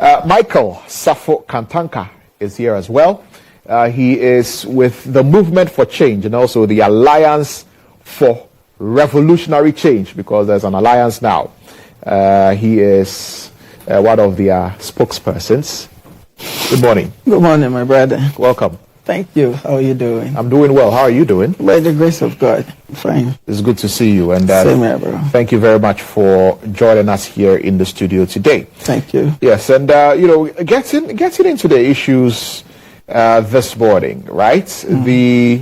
Michael Sarfo-Kantanka is here as well. He is with the Movement for Change and also the Alliance for Revolutionary Change, because there's an alliance now. He is one of their spokespersons. Good morning. Good morning, my brother. Welcome. Thank you. How are you doing? I'm doing well. How are you doing? By the grace of God. Fine. It's good to see you. And Same here, bro. Thank you very much for joining us here in the studio today. Thank you. Yes, and getting into the issues this morning, right? The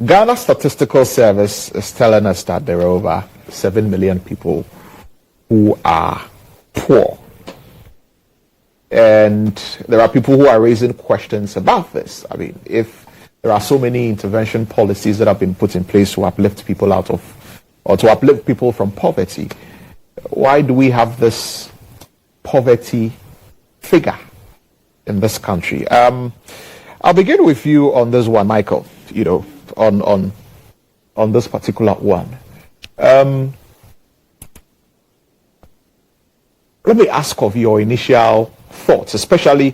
Ghana Statistical Service is telling us that there are over 7 million people who are poor. And there are people who are raising questions about this. I mean, if there are so many intervention policies that have been put in place to uplift people out of, or to uplift people from poverty, why do we have this poverty figure in this country? I'll begin with you on this one, Michael, on this particular one. Let me ask of your initial thoughts, especially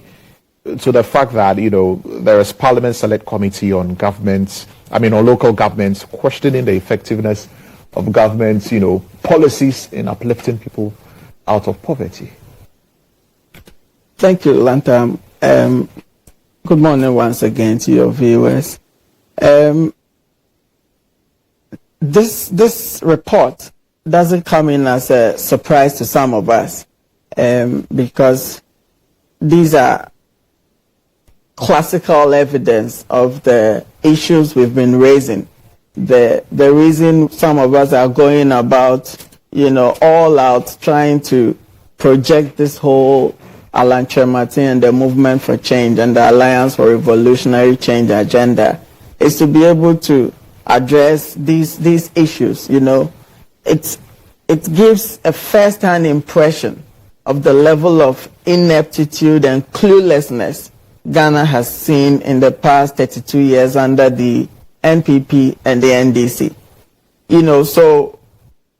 to the fact that, there is Parliament Select Committee on on local governments, questioning the effectiveness of government's, policies in uplifting people out of poverty. Thank you, Lantam. Good morning once again to your viewers. This report doesn't come in as a surprise to some of us, because these are classical evidence of the issues we've been raising. The reason some of us are going about, all out trying to project this whole Alan Chermatin and the Movement for Change and the Alliance for Revolutionary Change agenda is to be able to address these issues. It gives a first-hand impression of the level of ineptitude and cluelessness Ghana has seen in the past 32 years under the NPP and the NDC. So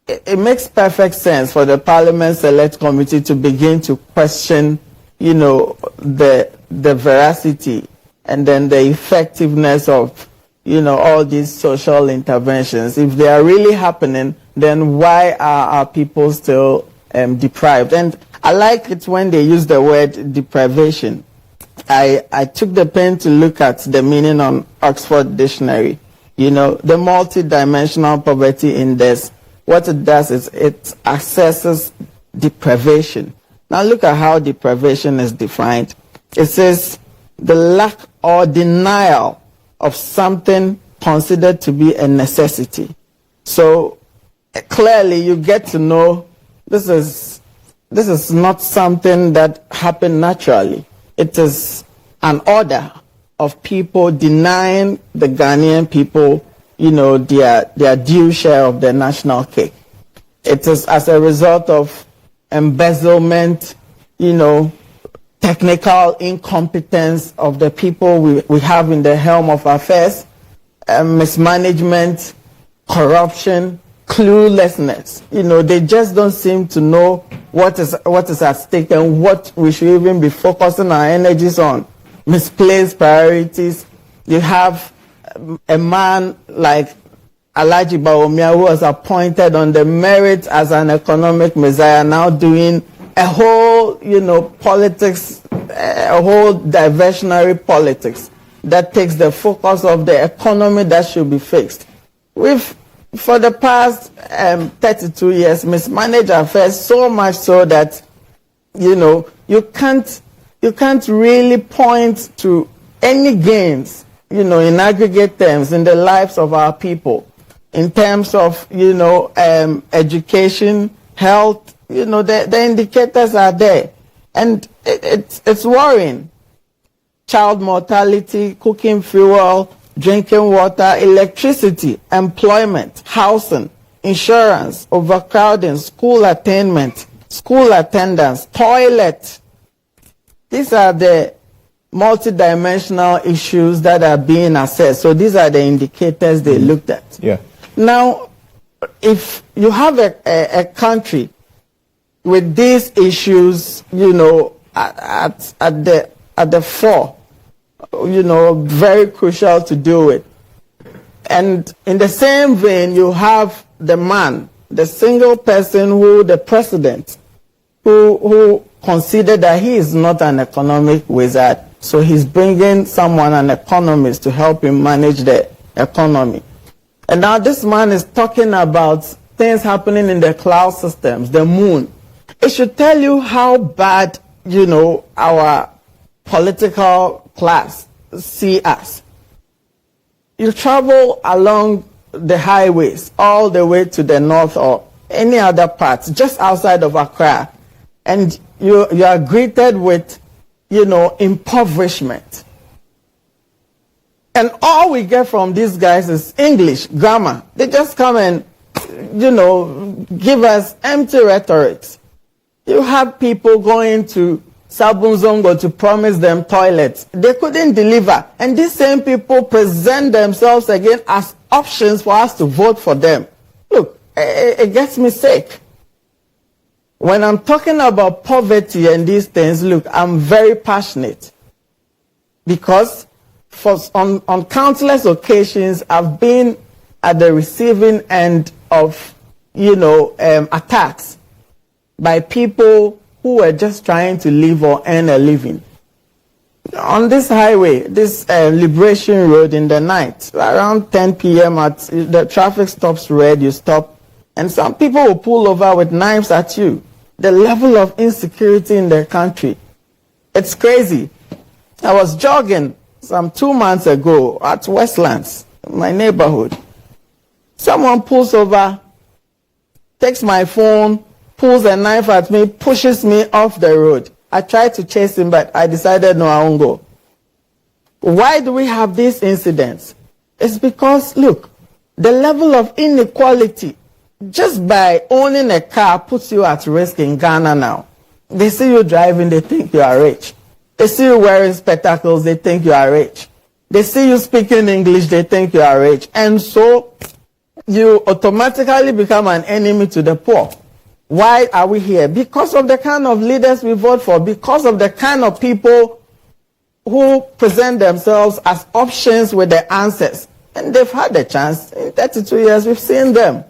it makes perfect sense for the Parliament Select Committee to begin to question, the veracity and then the effectiveness of, all these social interventions. If they are really happening, then why are our people still deprived? And I like it when they use the word deprivation. I took the pen to look at the meaning on Oxford Dictionary. The multi-dimensional poverty index, what it does is it assesses deprivation. Now look at how deprivation is defined. It says the lack or denial of something considered to be a necessity. So clearly you get to know this is not something that happened naturally. It is an order of people denying the Ghanaian people, their due share of the national cake. It is as a result of embezzlement, technical incompetence of the people we have in the helm of affairs, mismanagement, corruption, cluelessness. They just don't seem to know what is at stake and what we should even be focusing our energies on. Misplaced priorities. You have a man like Alhaji Bawumia, who was appointed on the merit as an economic messiah, now doing a whole, politics, a whole diversionary politics that takes the focus of the economy that should be fixed. For the past 32 years, mismanaged affairs so much so that, you can't really point to any gains, in aggregate terms in the lives of our people, in terms of, education, health, the indicators are there. And it's worrying. Child mortality, cooking fuel, drinking water, electricity, employment, housing, insurance, overcrowding, school attainment, school attendance, toilet. These are the multidimensional issues that are being assessed. So these are the indicators they looked at. Yeah. Now, if you have a country with these issues, at the fore, very crucial to do it. And in the same vein, you have the man, the single person the president, who considered that he is not an economic wizard, so he's bringing someone, an economist, to help him manage the economy. And now this man is talking about things happening in the cloud systems, the moon. It should tell you how bad, our political class see us. You travel along the highways all the way to the north or any other parts, just outside of Accra, and you are greeted with, impoverishment. And all we get from these guys is English, grammar. They just come and, give us empty rhetorics. You have people going to Sabunzongo to promise them toilets. They couldn't deliver. And these same people present themselves again as options for us to vote for them. Look, it gets me sick. When I'm talking about poverty and these things, look, I'm very passionate. Because on countless occasions, I've been at the receiving end of, attacks by people who were just trying to live or earn a living. On this highway, this Liberation Road in the night, around 10 p.m. the traffic stops red, you stop, and some people will pull over with knives at you. The level of insecurity in the country, it's crazy. I was jogging some 2 months ago at Westlands, my neighborhood. Someone pulls over, takes my phone, pulls a knife at me, pushes me off the road. I tried to chase him, but I decided, no, I won't go. Why do we have these incidents? It's because, look, the level of inequality just by owning a car puts you at risk in Ghana now. They see you driving, they think you are rich. They see you wearing spectacles, they think you are rich. They see you speaking English, they think you are rich. And so you automatically become an enemy to the poor. Why are we here? Because of the kind of leaders we vote for, because of the kind of people who present themselves as options with the answers. And they've had the chance. In 32 years, we've seen them.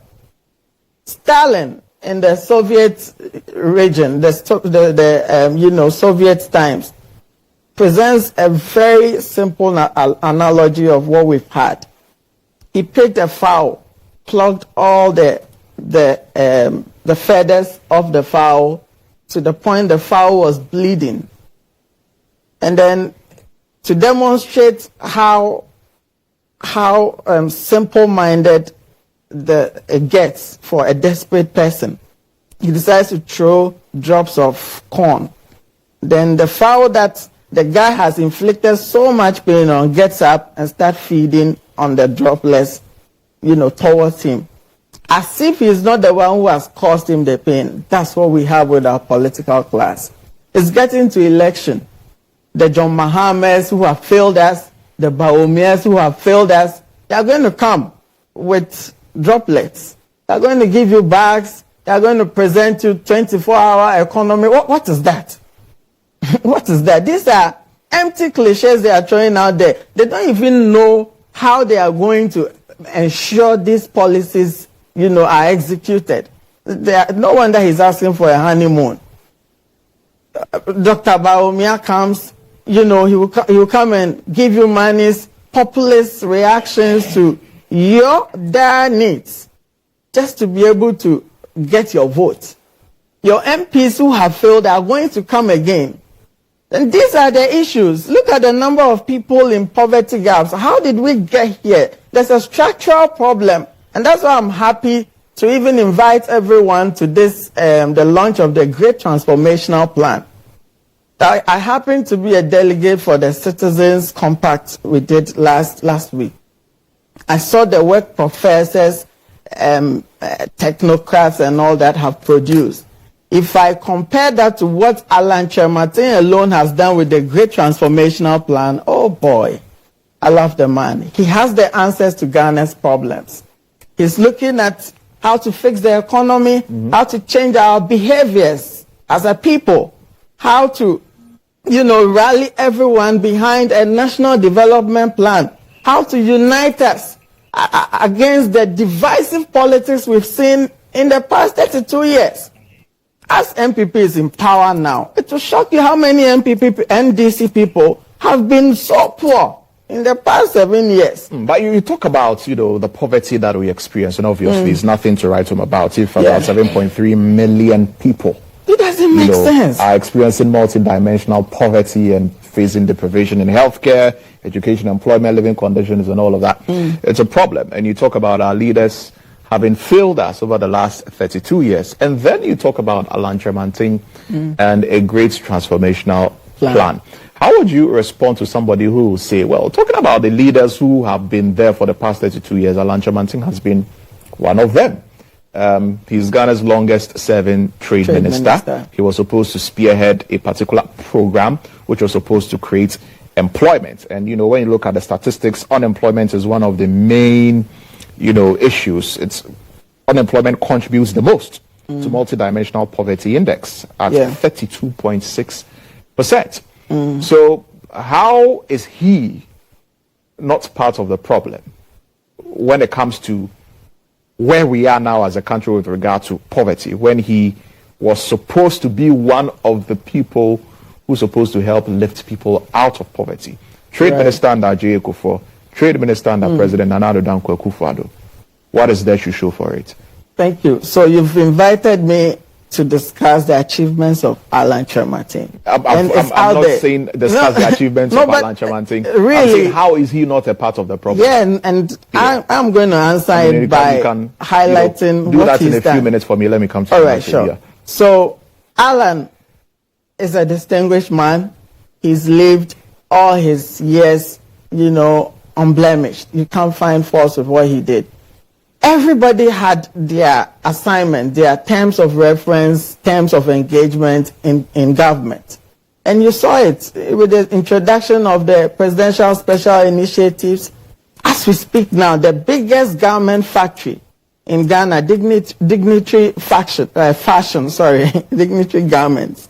Stalin in the Soviet region, Soviet times, presents a very simple analogy of what we've had. He picked a fowl, plucked all the feathers of the fowl to the point the fowl was bleeding. And then to demonstrate how simple-minded it gets for a desperate person, he decides to throw drops of corn. Then the fowl that the guy has inflicted so much pain on gets up and starts feeding on the droplets, towards him. As if he's not the one who has caused him the pain. That's what we have with our political class. It's getting to election. The John Mahamas who have failed us, the Baomias who have failed us, they are going to come with droplets. They are going to give you bags. They are going to present you 24-hour economy. What is that? What is that? These are empty cliches they are throwing out there. They don't even know how they are going to ensure these policies, are executed. No wonder he's asking for a honeymoon. Dr. Baumia comes, he will come and give you monies, populist reactions to your dire needs, just to be able to get your vote. Your MPs who have failed are going to come again. And these are the issues. Look at the number of people in poverty gaps. How did we get here? There's a structural problem. And that's why I'm happy to even invite everyone to this, the launch of the Great Transformational Plan. I happen to be a delegate for the Citizens Compact we did last week. I saw the work professors, technocrats and all that have produced. If I compare that to what Alan Chermatin alone has done with the Great Transformational Plan, oh boy, I love the man. He has the answers to Ghana's problems. He's looking at how to fix the economy, how to change our behaviors as a people, how to, rally everyone behind a national development plan, how to unite us against the divisive politics we've seen in the past 32 years. As NPP is in power now, it will shock you how many NPP, NDC people have been so poor in the past 7 years. But you talk about, the poverty that we experience, and obviously it's nothing to write home about. If about 7.3 million people, it doesn't make sense, are experiencing multidimensional poverty and facing deprivation in healthcare, education, employment, living conditions, and all of that. It's a problem. And you talk about our leaders having failed us over the last 32 years. And then you talk about Alan Kyerematen and a great transformational plan. How would you respond to somebody who will say, well, talking about the leaders who have been there for the past 32 years, Alan Kyerematen has been one of them. He's Ghana's longest serving trade minister. He was supposed to spearhead a particular program which was supposed to create employment. And, when you look at the statistics, unemployment is one of the main, issues. Unemployment contributes the most to multidimensional poverty index at 32.6%. So how is he not part of the problem when it comes to where we are now as a country with regard to poverty, when he was supposed to be one of the people who's supposed to help lift people out of poverty? Trade Minister under Ajay Ekufuor, Trade Minister under President Nana Addo Dankwa Akufo-Addo. What is there to show for it? Thank you. So you've invited me to discuss the achievements of Alan Kyerematen. I'm not saying discuss the achievements of Alan Kyerematen. Really, I'm saying, how is he not a part of the problem? Yeah, I'm going to answer it by highlighting do what that he's in a few minutes for me. Let me come to all you. right, sure. Yeah. So Alan is a distinguished man. He's lived all his years, unblemished. You can't find fault with what he did. Everybody had their assignment, their terms of reference, terms of engagement in government. And you saw it with the introduction of the presidential special initiatives. As we speak now, the biggest garment factory in Ghana, dignitary garments,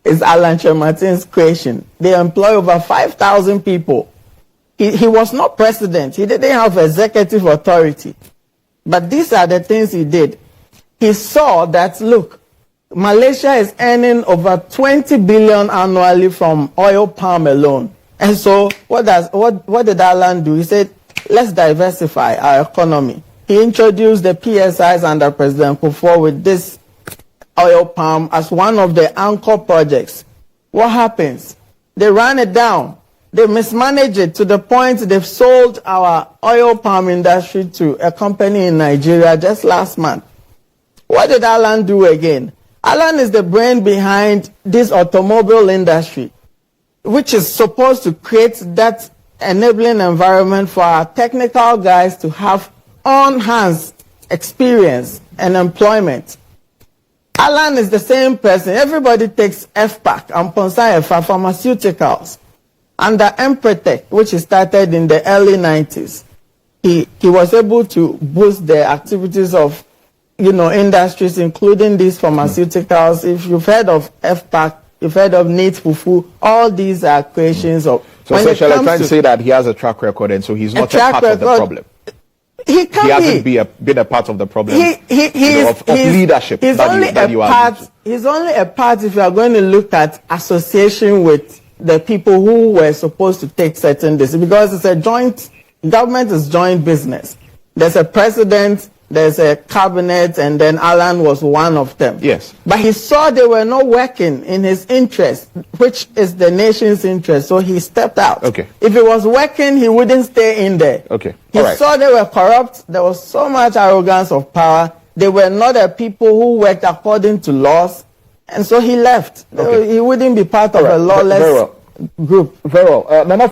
is Alan Kyerematen's creation. They employ over 5,000 people. He was not president. He didn't have executive authority. But these are the things he did. He saw that, look, Malaysia is earning over 20 billion annually from oil palm alone. And so what did Alan do? He said, let's diversify our economy. He introduced the PSIs under President Kufuor with this oil palm as one of the anchor projects. What happens? They ran it down. They mismanaged it to the point they've sold our oil palm industry to a company in Nigeria just last month. What did Alan do again? Alan is the brain behind this automobile industry, which is supposed to create that enabling environment for our technical guys to have on-hands experience and employment. Alan is the same person. Everybody takes FPAC and Ponsa Pharmaceuticals. Under Empretech, which he started in the early 90s, he was able to boost the activities of, industries, including these pharmaceuticals. If you've heard of FPAC, you've heard of Neat Fufu, all these are creations of... So essentially, I'm trying to say that he has a track record, and so he's not a part of the problem. He hasn't been a part of the problem of leadership. He's only a part if you are going to look at association with the people who were supposed to take certain decisions, because it's a government is joint business. There's a president, there's a cabinet, and then Alan was one of them. Yes. But he saw they were not working in his interest, which is the nation's interest, so he stepped out. Okay. If it was working, he wouldn't stay in there. Okay. He saw they were corrupt, there was so much arrogance of power, they were not a people who worked according to laws, and so he left. Okay. He wouldn't be part of a lawless group. Very well.